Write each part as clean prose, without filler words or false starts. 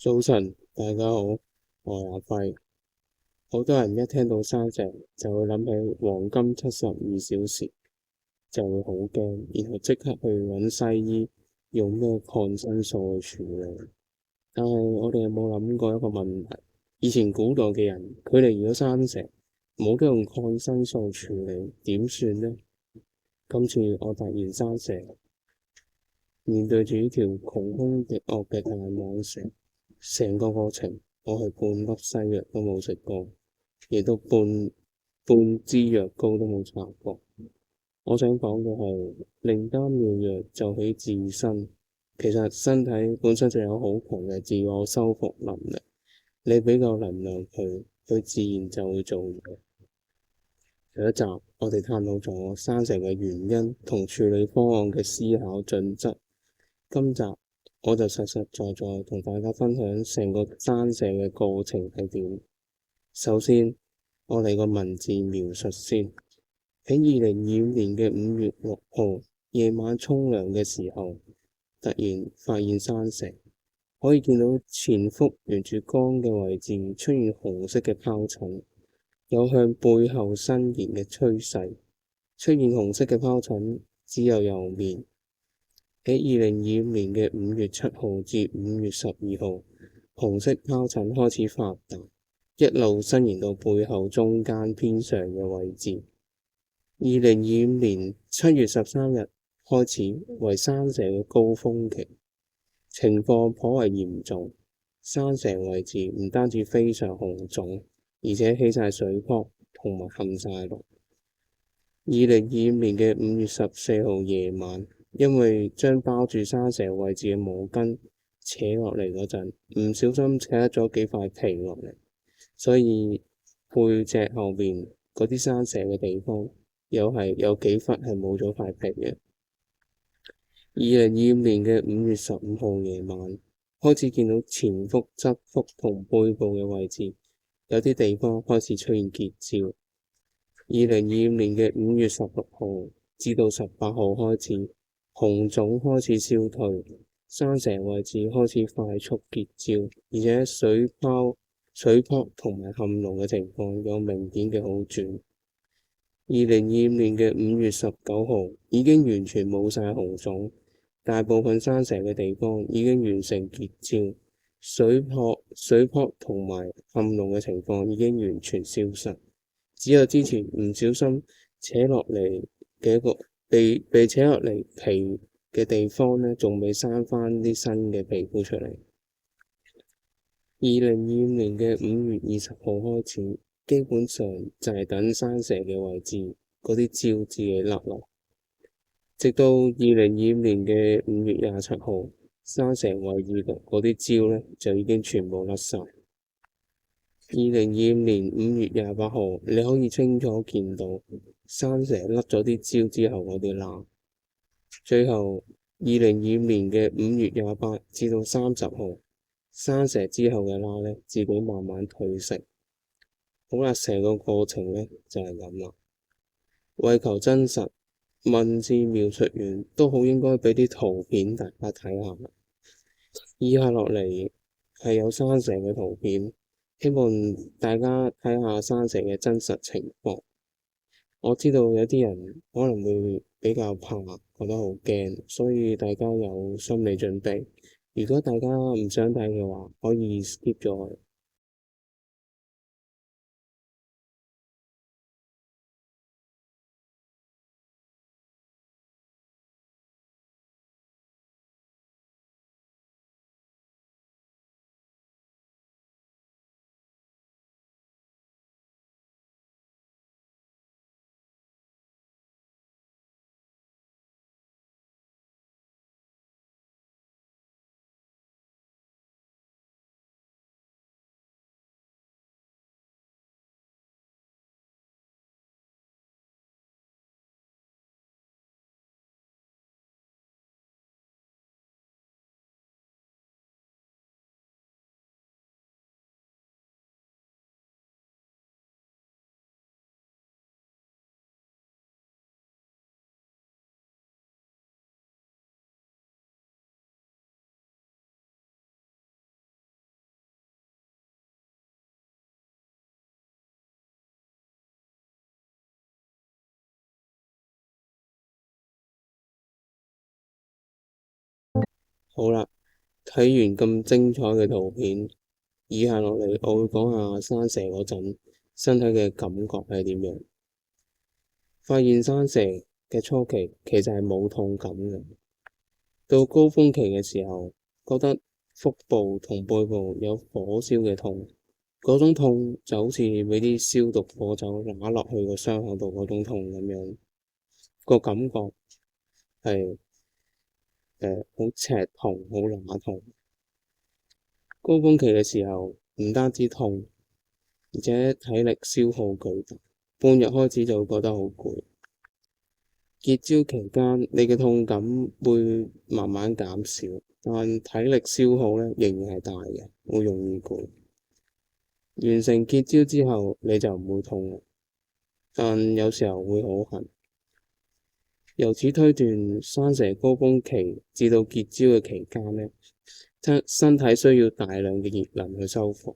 早晨，大家好，我係阿輝。好多人一聽到山石就會諗起黃金72小時，就會好驚，然後即刻去揾西醫用咩抗生素去處理。但係我哋有冇諗過一個問題？以前古代嘅人，佢哋如果山石冇得用抗生素處理，點算呢？今次我發現山石面對住呢條窮兇極惡嘅大蟒蛇，成個過程我係半粒西藥都冇食過，亦都半支藥膏都冇搽過。我想講嘅係靈丹妙藥就喺自身，其實身體本身就有好強嘅自我修復能力，你俾夠能量佢，佢自然就會做嘢。上一集我哋探討咗山石嘅原因同處理方案嘅思考準則。今集我就實實在在同大家分享成個山石嘅過程係點。首先，我嚟個文字描述先。喺2025年嘅5月6號夜晚沖涼嘅時候，突然發現山石，可以見到前腹沿住缸嘅位置出現紅色嘅皰疹，有向背後伸延嘅趨勢。出現紅色嘅皰疹只有右面。喺2025年嘅5月7號至5月12號，紅色皰疹開始發大，一路伸延到背後中間偏上嘅位置。2025年7月13日開始為山石嘅高峰期，情況頗為嚴重。山石位置唔單止非常紅腫，而且起晒水泡同埋冚晒落。2025年嘅5月14號夜晚，因為將包住山石位置嘅毛巾扯落嚟嗰陣，唔小心扯甩咗幾塊皮落嚟，所以背脊後邊嗰啲山石嘅地方有幾忽係冇咗塊皮嘅。2025年嘅5月15號夜晚，開始見到前腹、側腹同背部嘅位置有啲地方開始出現結焦。2025年嘅5月16號至到18號開始，紅腫開始消退，山石位置開始快速結焦，而且水泡同埋嵌膿嘅情況有明顯嘅好轉。2025年嘅5月19號已經完全冇晒紅腫，大部分山石嘅地方已經完成結焦，水泡同埋嵌膿嘅情況已經完全消失。只有之前唔小心扯落嚟嘅一個被扯落嚟皮嘅地方呢，仲未生翻啲新嘅皮膚出嚟。2025年嘅5月20號開始，基本上就係等山石嘅位置嗰啲焦自己甩落，直到2025年嘅5月27號，山石位置嗰啲焦呢，就已經全部甩晒。2025年5月28號，你可以清楚見到山石甩咗啲焦之後嗰啲罅。最後2025年嘅5月28至到30號，山石之後嘅罅呢，自己慢慢褪色。好啦，成個過程呢，就係咁啦。為求真實，文字描述完都好應該俾啲圖片大家睇下。以下落嚟係有山石嘅圖片。希望大家睇下山石嘅真實情況。我知道有啲人可能會比較怕，覺得好驚，所以大家有心理準備。如果大家唔想睇嘅話，可以 skip 咗佢。好啦，睇完咁精彩嘅圖片，以下落嚟我會講下生蛇嗰陣身體嘅感覺係點樣。發現生蛇嘅初期其實係冇痛感嘅，到高峰期嘅時候，覺得腹部同背部有火燒嘅痛，嗰種痛就好似俾啲消毒火酒打落去個傷口度嗰種痛咁樣，個感覺係好赤痛，好乸痛。高峰期嘅時候唔單止痛，而且體力消耗巨大，半日開始就會覺得好攰。結焦期間，你嘅痛感會慢慢減少，但體力消耗呢仍然係大嘅，會容易攰。完成結焦之後，你就唔會痛啦，但有時候會好痕。由此推斷，生蛇高峰期至到結焦嘅期間呢，身體需要大量嘅熱能去修復，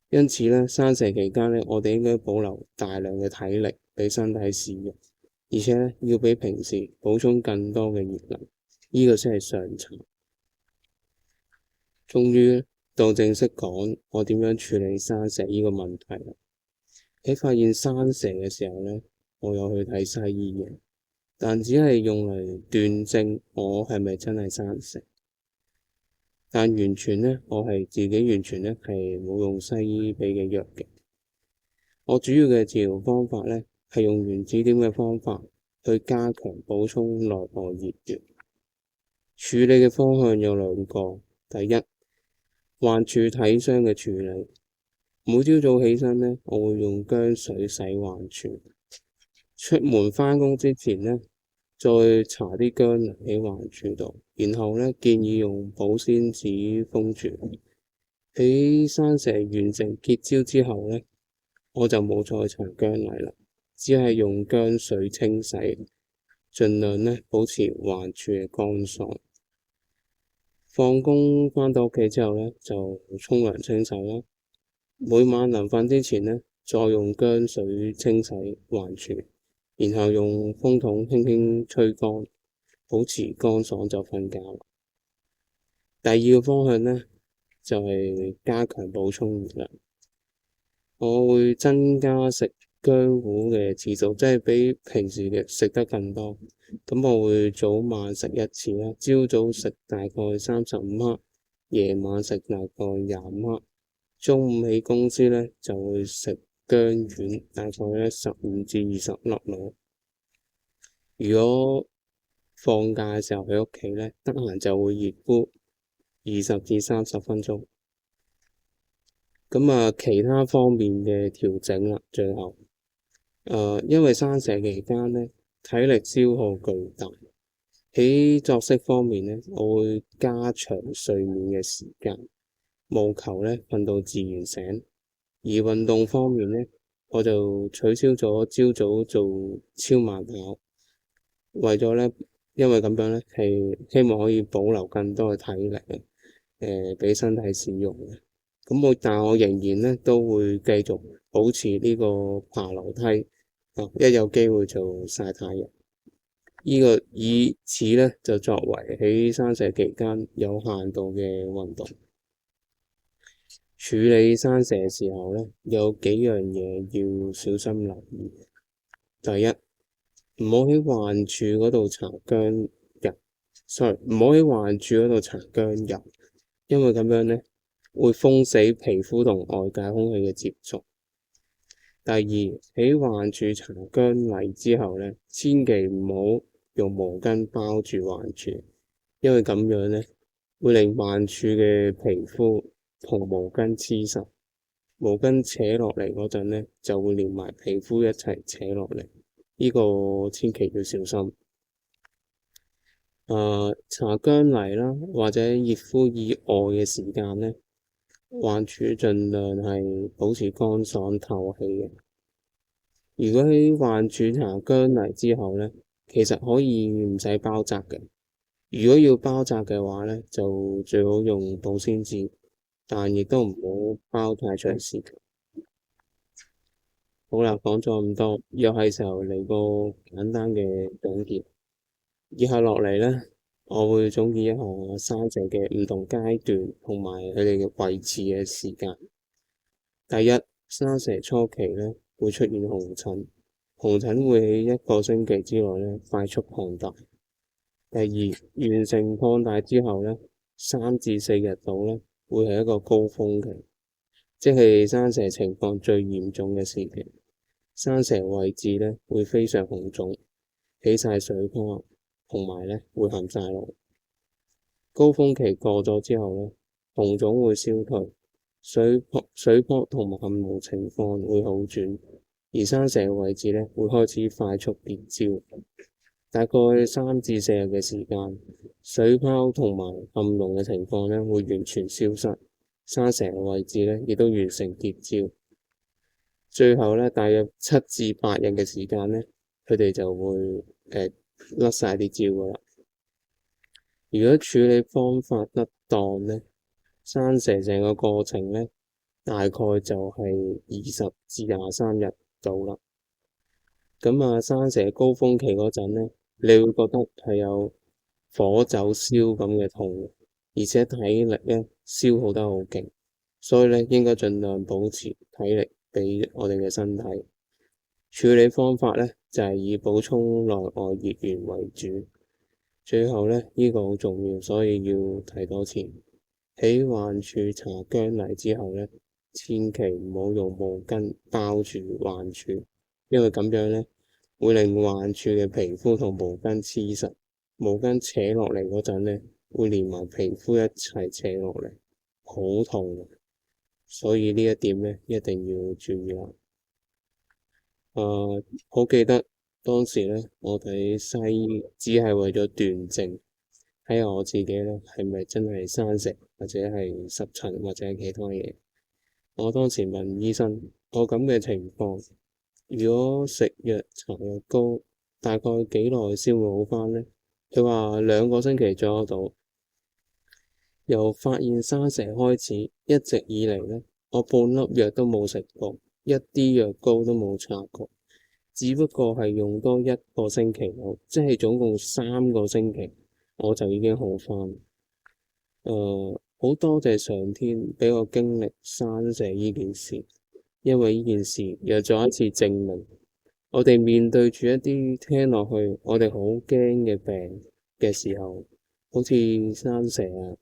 因此呢，生蛇期間呢，我哋應該保留大量嘅體力俾身體使用。而且呢，要比平時補充更多嘅熱能，呢個先係上策。終於到正式講我點樣處理生蛇呢個問題啦。喺發現生蛇嘅時候呢，我有去睇西醫嘅，但只係用嚟斷證我係咪真係生蛇。但完全呢，我係自己完全呢係冇用西醫俾嘅藥嘅。我主要嘅治療方法呢，係用原子點嘅方法去加強補充內外熱源。處理嘅方向有兩個，第一，患處體傷嘅處理。每朝早起身呢，我會用薑水洗患處。出門返工之前呢，再搽啲薑嚟喺患處度，然後呢，建議用保鮮紙封住。喺生蛇完成結焦之後呢，我就冇再搽薑泥啦，只係用薑水清洗，盡量呢保持患處嘅乾爽。放工返到屋企之後呢，就沖涼清洗啦。每晚臨瞓之前呢，再用薑水清洗患處，然後用風筒輕輕吹乾，保持乾爽就瞓覺。第二個方向呢，就係加強補充熱量。我會增加食薑糊嘅次數，即係比平時嘅食得更多。咁我會早晚食一次啦，朝早食大概35克，夜晚食大概25克。中午喺公司呢，就會食薑丸，大概15至20粒咯。如果放假嘅時候喺屋企呢，得閒就會熱敷20至30分鐘。咁啊，其他方面嘅調整啦，最後因為生蛇期間呢，體力消耗巨大，喺作息方面呢，我會加長睡眠嘅時間，務求呢瞓到自然醒。而運動方面呢，我就取消咗朝早做超慢跑，為咗呢，因為咁樣呢，係希望可以保留更多嘅體力俾身體使用嘅。但我仍然呢都會繼續保持呢個爬樓梯，一有機會就曬太陽。以此呢就作為喺生蛇期間有限度嘅運動。處理生蛇嘅時候呢，有幾樣嘢要小心留意。第一，唔好喺患處嗰度搽薑油，sorry，唔好喺患處嗰度搽薑油，因為咁樣呢，會封死皮膚同外界空氣嘅接觸。第二，喺患處搽薑泥之後呢，千祈唔好用毛巾包住患處，因為咁樣呢，會令患處嘅皮膚同毛巾黐實，毛巾扯落嚟嗰陣呢，就會連埋皮膚一齊扯落嚟，呢個千祈要小心。搽薑泥啦，或者熱敷以外嘅時間呢，患處盡量係保持乾爽透氣嘅。如果喺患處搽薑泥之後呢，其實可以唔使包紮嘅。如果要包紮嘅話呢，就最好用保鮮紙，但亦都唔好包太長時間。好啦，講咗咁多，又係時候嚟個簡單嘅總結。以下落嚟呢，我會總結一下生蛇嘅唔同階段同埋佢哋嘅位置嘅時間。第一，生蛇初期咧會出現紅疹，紅疹會喺1個星期之內咧快速擴大。第二，完成擴大之後咧，3至4日度咧會係一個高峰期，即係生蛇情況最嚴重嘅時期。生蛇位置咧會非常紅腫，起晒水泡，同埋咧會含晒落。高峰期過咗之後咧，紅腫會消退，水泡同埋含膿情況會好轉，而生蛇嘅位置咧會開始快速結焦。大概3至4日嘅時間，水泡同埋含膿嘅情況咧會完全消失，生蛇嘅位置咧亦都完成結焦。最後咧，大約7至8日嘅時間咧，佢哋就會甩晒啲焦㗎喇。如果處理方法得當咧，生蛇成個過程咧，大概就係20至23日到啦。咁啊，生蛇高峰期嗰陣咧，你會覺得係有火走燒咁嘅痛，而且體力咧消耗得好勁，所以咧應該盡量保持體力俾我哋嘅身體。處理方法咧就係以補充內外熱源為主。最後咧呢個好重要，所以要提多次。喺患處搽薑泥之後咧，千祈唔好用毛巾包住患處，因為咁樣咧會令患處嘅皮膚同毛巾黐實，毛巾扯落嚟嗰陣咧會連埋皮膚一齊扯落嚟，好痛。所以呢一點咧一定要注意啦。好記得當時咧，我睇西醫只係為咗斷症，睇下我自己咧係咪真係生蛇，或者係濕疹，或者係其他嘢。我當時問醫生，我咁嘅情況，如果食藥搽藥膏，大概幾耐先會好返呢？佢話2個星期左右到。由發現生蛇開始，一直以嚟咧，我半粒藥都冇食過，一啲藥膏都冇搽過，只不過係用多1個星期後，即係總共3個星期，我就已經好返。好多謝上天俾我經歷生蛇呢件事，因為呢件事又再一次證明，我哋面對住一啲聽落去我哋好驚嘅病嘅時候，好似生蛇啊，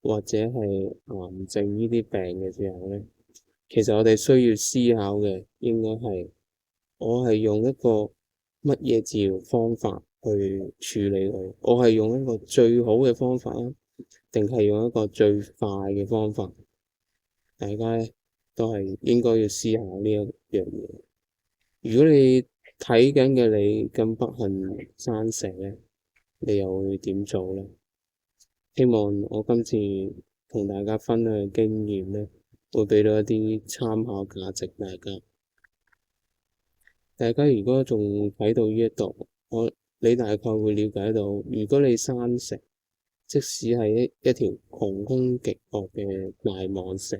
或者係癌症呢啲病嘅時候咧，其實我哋需要思考嘅應該係，我係用一個乜嘢治療方法去處理佢？我係用一個最好嘅方法啊，定係用一個最快嘅方法？大家咧都係應該要思考呢一樣嘢。如果你睇緊嘅你咁不幸生蛇咧，你又會點做咧？希望我今次同大家分享嘅經驗咧，會俾到一啲參考價值大家。大家如果仲睇到呢一度，你大概會了解到，如果你生蛇，即使係一條窮兇極惡嘅大蟒蛇，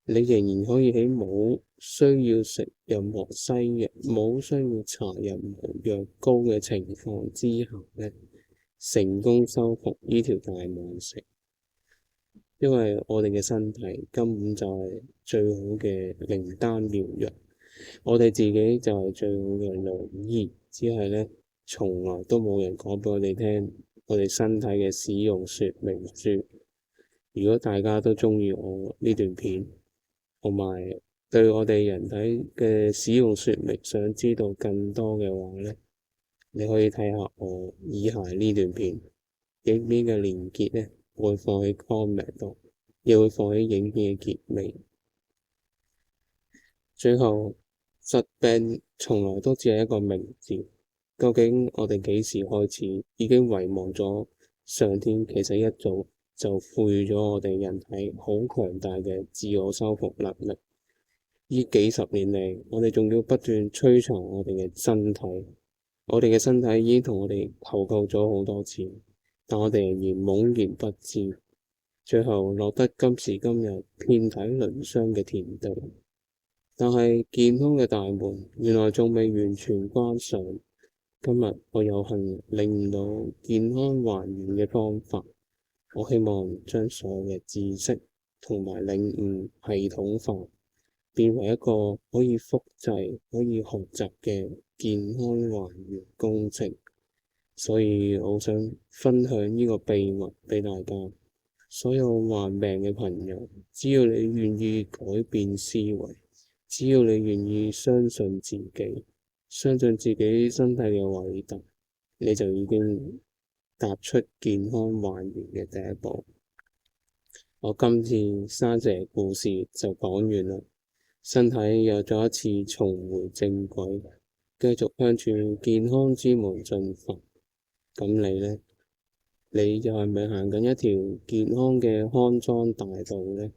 你仍然可以喺冇需要食任何西藥、冇需要搽任何藥膏嘅情況之下咧，成功收服呢條大蟒蛇。因為我哋嘅身體根本就係最好嘅靈丹妙藥，我哋自己就係最好嘅良醫，只係咧從來都冇人講俾我哋聽，我哋身體嘅使用說明書。如果大家都鍾意我呢段片，同埋對我哋人體嘅使用說明想知道更多嘅話咧，你可以睇下我以下呢段片，影片嘅連結咧會放喺 comment 度，亦會放喺影片嘅結尾。最後，疾病從來都只係一個名字，究竟我哋幾時開始已經遺忘咗上天其實一早就賦予咗我哋人體好強大嘅自我修復能力。呢幾十年嚟，我哋仲要不斷摧殘我哋嘅身體，我哋嘅身體已經同我哋求救咗好多次，但我哋仍然懵然不知，最後落得今時今日遍體鱗傷嘅田地。但係健康嘅大門原來仲未完全關上，今日我有幸領悟到健康還原嘅方法，我希望將所有嘅知識同埋領悟系統化，變為一個可以複製、可以學習嘅健康還原工程。所以我想分享呢個秘密俾大家。所有患病嘅朋友，只要你願意改變思維，只要你願意相信自己，相信自己身體嘅偉大，你就已經踏出健康還原嘅第一步。我今次沙姐故事就講完啦，身體又再一次重回正軌，繼續向住健康之門進發。咁你呢？你又係咪行緊一條健康嘅康莊大道呢？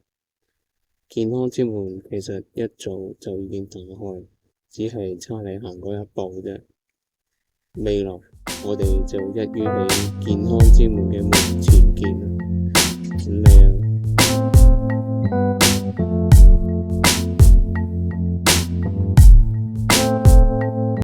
健康之門其實一早就已經打開，只係差你行嗰一步啫。未來我哋就一於喺健康之門嘅門前見啦。咁你啊〜